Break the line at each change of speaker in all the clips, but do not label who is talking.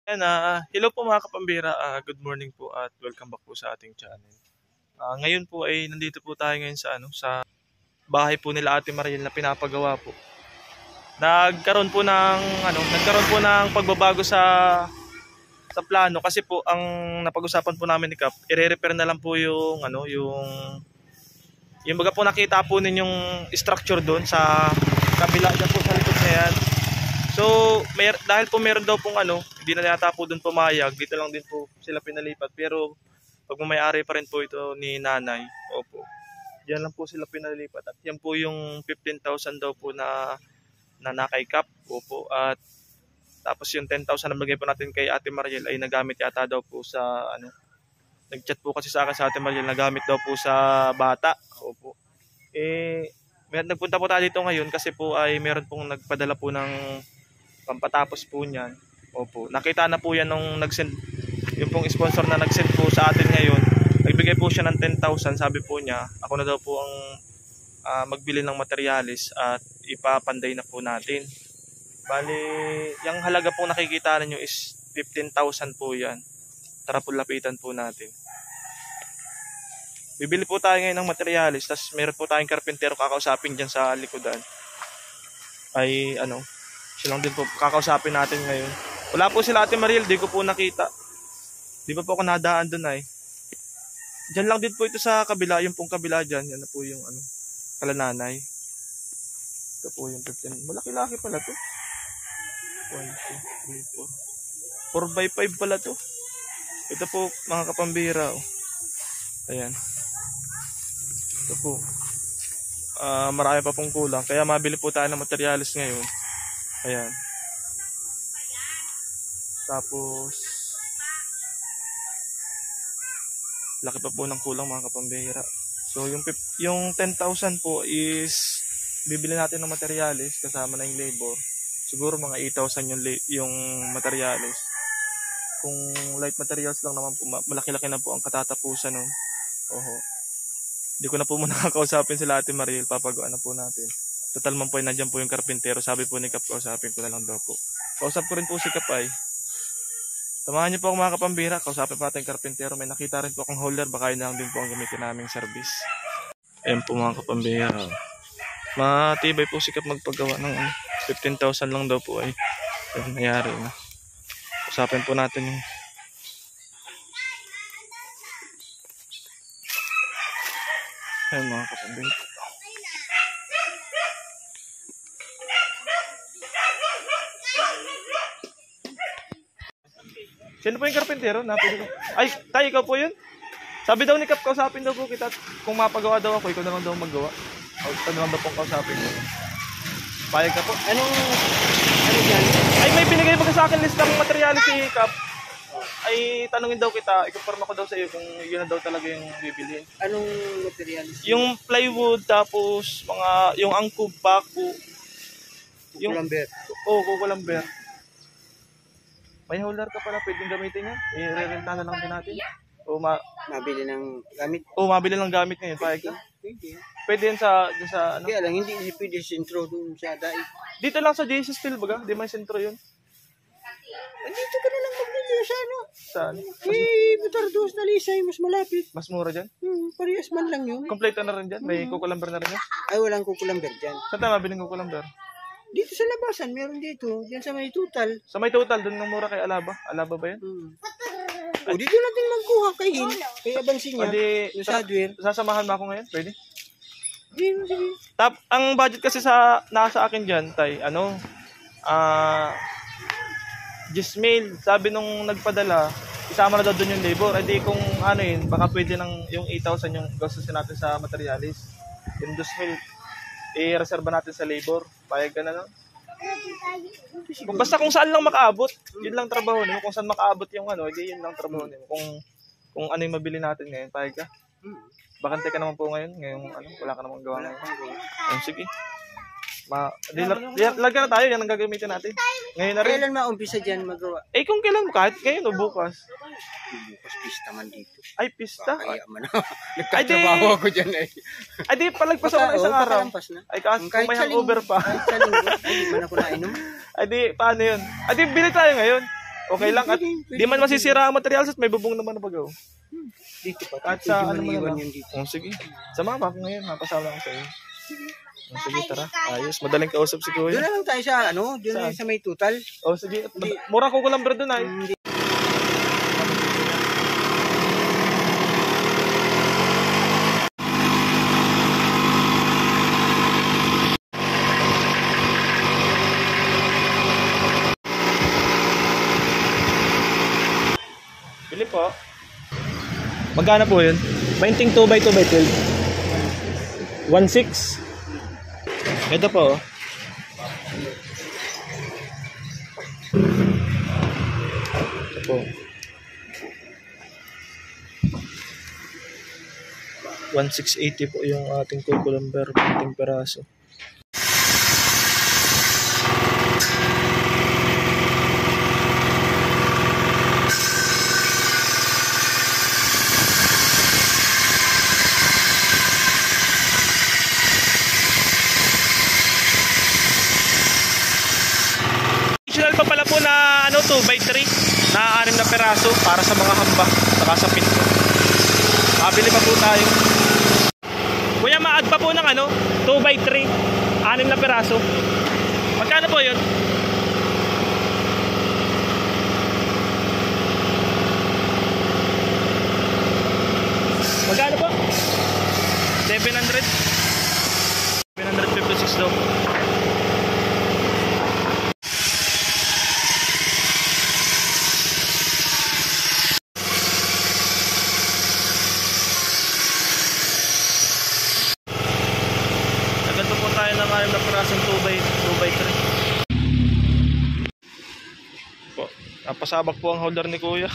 Ayan, hello po mga kapambira, good morning po at welcome back po sa ating channel. Ngayon po ay nandito po tayo ngayon sa sa bahay po nila Ate Mariel na pinapagawa po. Nagkaroon po ng pagbabago sa plano kasi po ang napag-usapan po namin ni Kap, ire-repair na lang po yung baga po nakita po ninyong structure doon sa kabila dyan po sa likod na yan. So, dahil po meron daw pong hindi na yata po doon pumayag, dito lang din po sila pinalipat. Pero, pagmamayari pa rin po ito ni nanay. Opo. Diyan lang po sila pinalipat. At yan po yung 15,000 daw po na nakay Kap. Opo. At tapos yung 10,000 na bagay po natin kay Ate Mariel ay nagamit yata daw po sa nag-chat po kasi sa akin sa Ate Mariel, nagamit daw po sa bata. Opo. Nagpunta po tayo dito ngayon kasi po ay meron pong nagpadala po ng pampatapos po niyan. Opo. Nakita na po yan nung nag-send, yung pong sponsor na nag-send po sa atin ngayon. Nagbigay po siya ng 10,000. Sabi po niya, ako na daw po ang magbili ng materialis at ipapanday na po natin. Bali, yung halaga po nakikita ninyo is 15,000 po yan. Tara po lapitan po natin. Bibili po tayo ngayon ng materialis. Tapos meron po tayong karpintero kakausapin dyan sa likodan. Ay siya lang din po kakausapin natin ngayon. Wala po sila Ate Mariel, di ko po nakita. Di ba po ako nadaan doon ay. Diyan lang din po ito sa kabila, yung pong kabila dyan. Yan na po yung kalananay. Ito po yung 15. Malaki-laki pala to. 1, 2, 3, 4. 4x5 pala to. Ito po mga kapambira. Ayan. Ito po. Marami pa pong kulang. Kaya mabili po tayo ng materialis ngayon. Ayan. Tapos laki pa po ng kulang mga kapambihira. So yung 10,000 po is bibili natin ng materialis kasama na yung labor. Siguro mga 8,000 yung materialis. Kung light materials lang naman po, malaki-laki na po ang katatapusan nun. Oho. Hindi ko na po muna kakausapin sila Ate Mariel, papagawa na po natin. Total man po ay nandiyan po yung karpintero. Sabi po ni Kap, kausapin ko na lang daw po. Kausap ko rin po si Kap ay. Samahan niyo po ako mga kapambira. Kausapin po natin yung karpintero. May nakita rin po akong holder. Baka yun lang din po ang gamitin naming service. Ayan po mga kapambira. Matibay po si Kap magpagawa ng 15,000 lang daw po ay. Ayan, nangyari na. Kausapin po natin yung ayan mga kapambira. Sino po yung karpintero? Ay, tayo, ikaw po yun? Sabi daw ni Kap, kausapin daw po kita. Kung mapagawa daw ako, ikaw na lang daw maggawa. Ikaw na lang daw pong kausapin ko. Payag ka po. Ano yan? Ay, may binigay pa sa akin list ng materialis si Kap. Ay, tanungin daw kita. Ikuporma ko daw sa iyo kung yun na daw talaga yung bibilhin.
Anong materialis?
Yung plywood, tapos yung angkub, bako.
Kukulamber.
Oo, kukulamber. May holder ka pala, pwedeng gamitin yan. I-renta na lang din natin.
Mabili ng gamit.
Mabili ng gamit ngayon. Payag ka.
Pwede.
Pwede yan sa
Kaya lang, hindi pwede sentro doon sa daig.
Dito lang sa JC Steel baga. Di may sentro yun.
Dito ka na lang magbili sa
Saan?
Butardos na Lisay, mas malapit.
Mas mura dyan?
Parehas man lang yun.
Kompleto na rin dyan? May kukulamber na rin yan?
Ay, walang kukulamber dyan.
Saan tayo mabiling kukulamber?
Dito sa labasan, meron dito. Diyan sa may tutal.
Sa may total, doon ng mura kay Alaba. Alaba ba yan?
Dito natin magkuha kay Hin. Kay Abansin niya. Yung sa hardware.
Sasamahan mo ako ngayon? Pwede?
Sige.
Ang budget kasi nasa akin dyan, tay, Gismail, sabi nung nagpadala, isama na daw doon yung labor. Hindi kung baka pwede ng yung 8,000 yung gastusin natin sa materialis. Yung Gismail, i-reserve natin sa labor. Payag ka na lang. Basta kung saan lang makaabot, yun lang trabaho nimo. Kung saan makaabot yung hindi yun lang trabaho nimo. Kung ano yung mabili natin ngayon, payag ka. Bakante ka naman po ngayon. Ngayong wala ka namang gawa ngayon. Ayun, sige. Lagyan na tayo, yan ang gagamitin natin. Ngayon na rin.
Kailan maumpisa dyan magawa?
Kung kailan, kahit ngayon o bukas.
Bukas pista man dito.
Ay, pista?
Kaya man. Nagtatrabaho ako dyan eh.
Ay, di, palagpas ako ng isang araw. Ay, kung may hangover pa.
Kahit sa linggo, hindi man ako nainom.
Ay, di, paano yun? Ay, di, bili tayo ngayon. Okay lang at di man masisira ang materials at may bubong naman na bagaw.
Dito pa.
At sa ano mo
iwan
na
yun dito.
sige. Sama pa ako ngayon. Mapasama ko sa iyo. Sige, tara. Ayos. Madaling kausap si Kuya.
Doon na lang tayo sa ano, doon na sa may tutal.
Sige. Mura ko lang bro doon ay. Bili po. Magkano po yun? Painting 2x2x12. 1.6. Ito po. Ito po. 1,680 po yung ating cucumber painting peraso. Pa pala po na 2x3 na 6 na peraso para sa mga hamba saka sa pinto. Makabili pa po tayo. Kuya, maag pa po ng 2x3 6 na peraso. Magkano po yun? Magkano po? 700 756 daw. Tayo ng 6 na perasong 2x3 po. Napasabak po ang holder ni Kuya.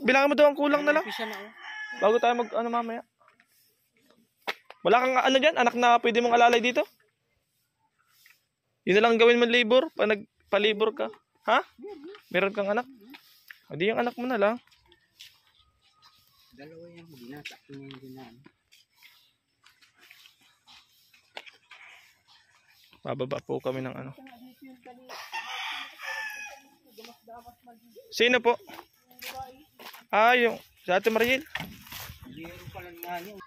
Bilangan mo daw ang kulang na lang bago tayo mag mamaya. Wala kang dyan, anak na pwede mong alalay dito? Yun na lang gawin mo labor pag nagpa-labor ka. Ha? Meron kang anak? Hindi yung anak mo na lang.
Dalawa yung binata.
Bababa po kami ng Sino po? Yung sa Ate Mariel.
Meron pala nga yun.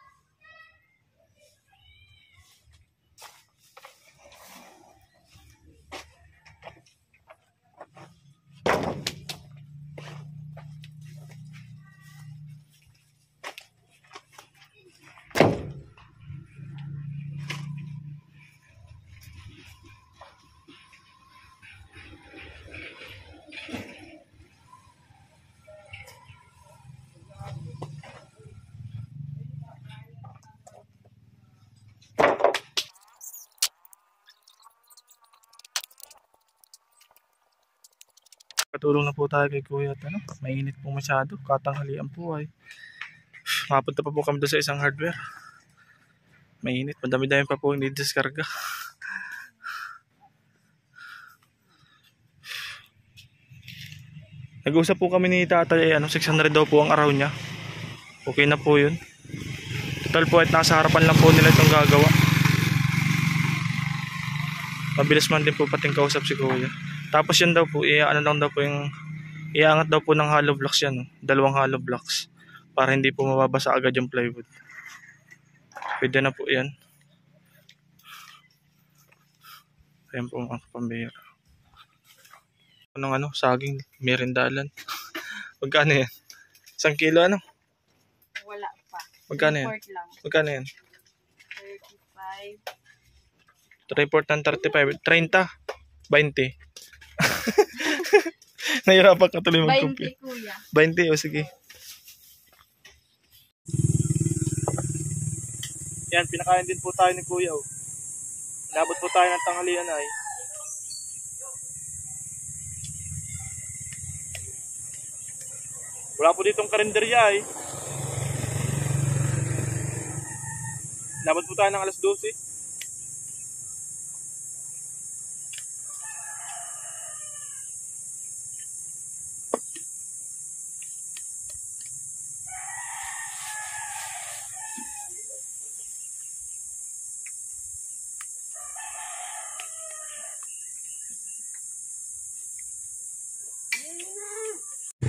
Patulong na po tayo kay Kuya at mainit po masyado, katanghalian po ay. Mapunta pa po kami doon sa isang hardware. Mainit, madami-dami pa po hindi diskarga. Nag-usap po kami ni Tatay 600 daw po ang araw niya. Okay na po yun. Total po at nasa harapan lang po nila itong gagawa. Mabilis man din po pating kausap si Kuya. Tapos yun daw po, iangat daw po ng hollow blocks yan. 2 hollow blocks. Para hindi po mababasa agad yung plywood. Pwede na po yan. Ayan po mga kapambira. Saging, merindalan. Magkano yan? 1 kilo
Wala pa.
Magkano yan? Magkano yan?
35.
3/4 ng 35. 30. 20. Nahirapan ka tuloy
20
mag-compute.
kuya.
20 o sige. Yan, pinakain din po tayo ni Kuya. Inabot po tayo ng tanghalian ay. Wala po ditong karinderya ay. Inabot po tayo ng alas 12.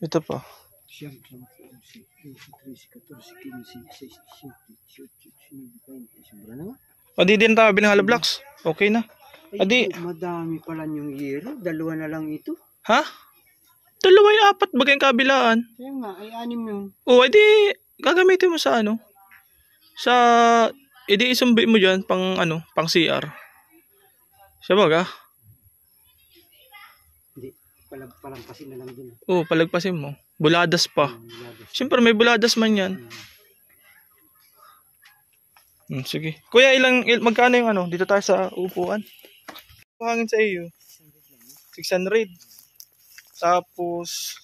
Ito pa. O di din tayo bilang hollow blocks. Okay na. Adi,
madami pala yung hero. Dalawa na lang ito.
ha? Dalawa yung apat bagay yung kabilaan.
Kaya nga, ay 6 yun.
O, edi, gagamitin mo sa ano? Sa, edi isumbi mo dyan pang ano, pang CR. Siya baga?
Hindi, palampasin na lang din.
Oo, palagpasin mo. Buladas pa. Siyempre may buladas man yan. Sige. Kuya, magkano yung ano? Dito tayo sa upuan. Hangin sa iyo. 600. Tapos,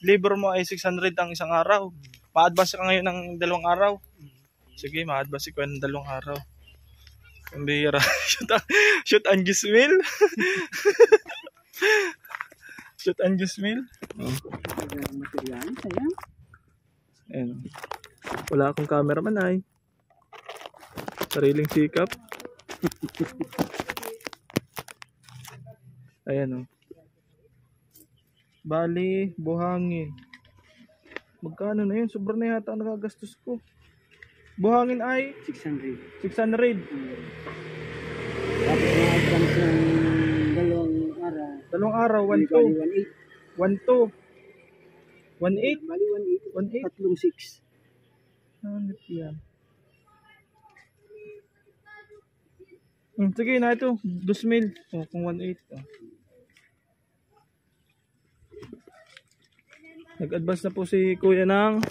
labor mo ay 600 ang isang araw. Ma-advance ka ngayon ng 2 araw. Sige, ma-advance ko ng 2 araw. Ang bihira. Shoot and gismil. Shoot and gismil.
Material, sayang.
Ayan. Wala akong cameraman ay. Sariling sikap. Ayan o. Bali, buhangin. Magkano na yun? Sobrang na yata ang nagagastos ko. Buhangin ay
600.
600.
Tapos na-advance ng 2 araw.
2 araw, 1-2. 1-2. 1-8.
Bali 1.8. 3.6.
Hanip yan. Sige na ito. 2,000. O, kung 1.8. Nag-advance na po si kuya ng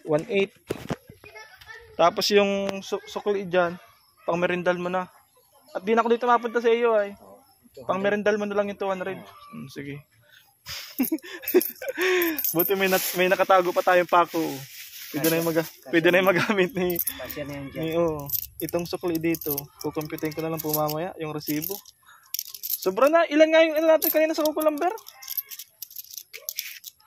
1.8. Tapos yung sukli dyan, pang merindal mo na. At di na ako dito mapunta sa iyo ay. Pang merindal mo na lang yung 200. Sige. Buti may nakatago pa tayong pako. Pwede na yung magamit ni itong sukli dito. Kukumpitin ko na lang po mamaya yung resibo. Sobra na. Ilan nga yung natin kanina sa kukulamber?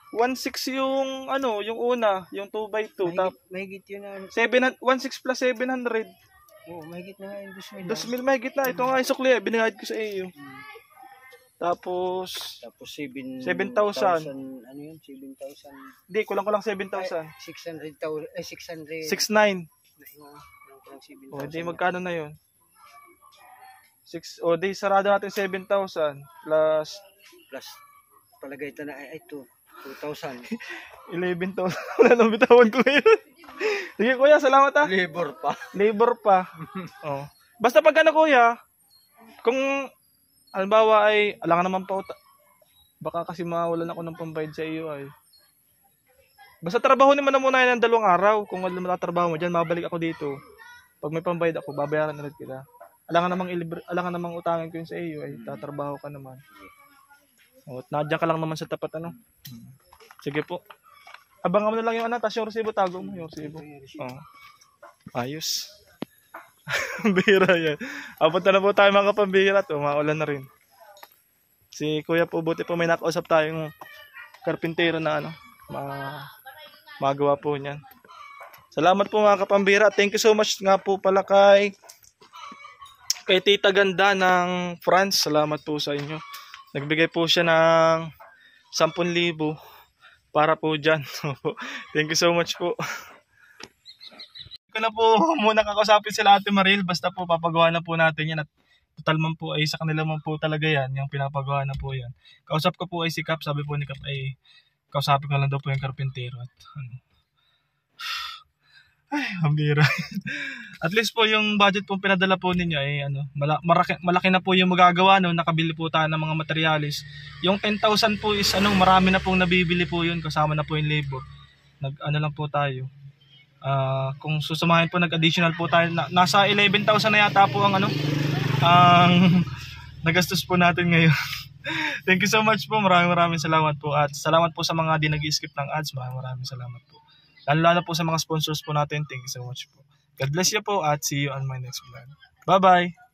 1.6 yung ano, yung una, yung 2x2.
Mahigit yun na.
1.6 plus 700.
Oo, mahigit na nga yung
2,000 mahigit na. Ito nga yung sukli, binigayad ko sa iyo. Tapos 7,000.
Ano yun? 7,000.
Hindi, kulang 7,000.
600,000. 600.
6,900. O,
7,000.
di magkano na yun? Di sarado natin 7,000 plus
palagay ito na ay 2,000.
11,000. Wala nang bitawan ko ngayon. Sige kuya, salamat ha. Labor pa. Oh. Basta pag ano kuya, kung halimbawa ay alangan naman pa baka kasi mawalan ako ng pambayad sa iyo ay. Basta trabahonin mo na muna yan ng 2 araw. Kung wala matatrabaho mo dyan, mabalik ako dito. Pag may pambayad ako, babayaran ulit kita. Alangan namang utangin ko yun sa iyo ay tatrabaho ka naman. O, nadyan ka lang naman sa tapat ano. Sige po. Abangan mo na lang yung tapos yung resibo, tago mo yung resibo. Oh. Ayos. Bihira yan. Apunta na po tayo mga kapambihira. Maulan na rin. Si kuya po, buti po may nakausap tayong karpintero na ano. Magawa po niyan. Salamat po mga kapambihira. Thank you so much nga po pala kay Tita Ganda ng France. Salamat po sa inyo. Nagbigay po siya ng 10,000 para po dyan. Thank you so much po. Hindi ko na po muna kakausapin sila Ate Maril. Basta po papagawa na po natin yan. At total man po ay sa kanila man po talaga yan. Yung pinapagawa na po yan. Kausap ko po ay si Cap. Sabi po ni Cap ay kausapin ko lang daw po yung karpintero. At ano. Ay, hambira. At least po yung budget po pinadala po ninyo ay ano, malaki na po yung magagawa no, nakabili po tayo ng mga materialis. Yung 10,000 po is ano, marami na pong nabibili po yun kasama na po yung labor. Ano lang po tayo. Kung susumahin po nag-additional po tayo, nasa 11,000 na yata po ang ano, ang nagastos po natin ngayon. Thank you so much po. Maraming salamat po at salamat po sa mga di nag-skip ng ads. Maraming salamat po. Lalo po sa mga sponsors po natin. Thank you so much po. God bless you po at see you on my next vlog. Bye-bye!